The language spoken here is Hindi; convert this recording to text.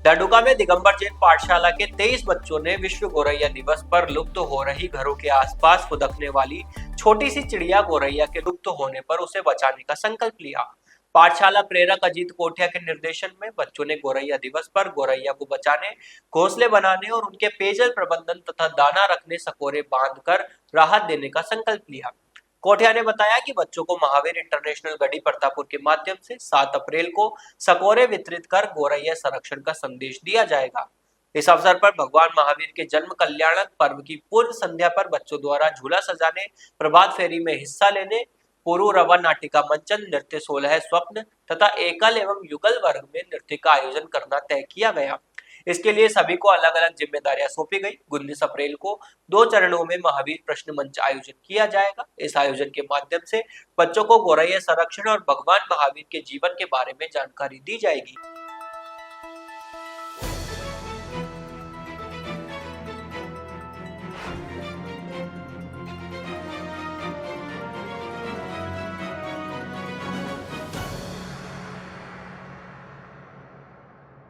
धनुका में दिगंबर जैन पाठशाला के 23 बच्चों ने विश्व गौरैया दिवस पर लुप्त हो रही घरों के आसपास फुदकने वाली छोटी सी चिड़िया गौरैया के लुप्त होने पर उसे बचाने का संकल्प लिया। पाठशाला प्रेरक अजीत कोठिया के निर्देशन में बच्चों ने गौरैया दिवस पर गौरैया को बचाने, घोंसले बनाने और उनके पेयजल प्रबंधन तथा दाना रखने सकोरे बांध कर राहत देने का संकल्प लिया। कोठिया ने बताया कि बच्चों को महावीर इंटरनेशनल गढ़ी प्रतापपुर के माध्यम से 7 अप्रैल को सकोरे वितरित कर गौरैया संरक्षण का संदेश दिया जाएगा। इस अवसर पर भगवान महावीर के जन्म कल्याणक पर्व की पूर्व संध्या पर बच्चों द्वारा झूला सजाने, प्रभात फेरी में हिस्सा लेने, पुरु रवा नाटिका मंचन, नृत्य 16 स्वप्न तथा एकल एवं युगल वर्ग में नृत्य का आयोजन करना तय किया गया। इसके लिए सभी को अलग अलग जिम्मेदारियां सौंपी गई। 19 अप्रैल को 2 चरणों में महावीर प्रश्न मंच आयोजन किया जाएगा। इस आयोजन के माध्यम से बच्चों को गौरैया संरक्षण और भगवान महावीर के जीवन के बारे में जानकारी दी जाएगी।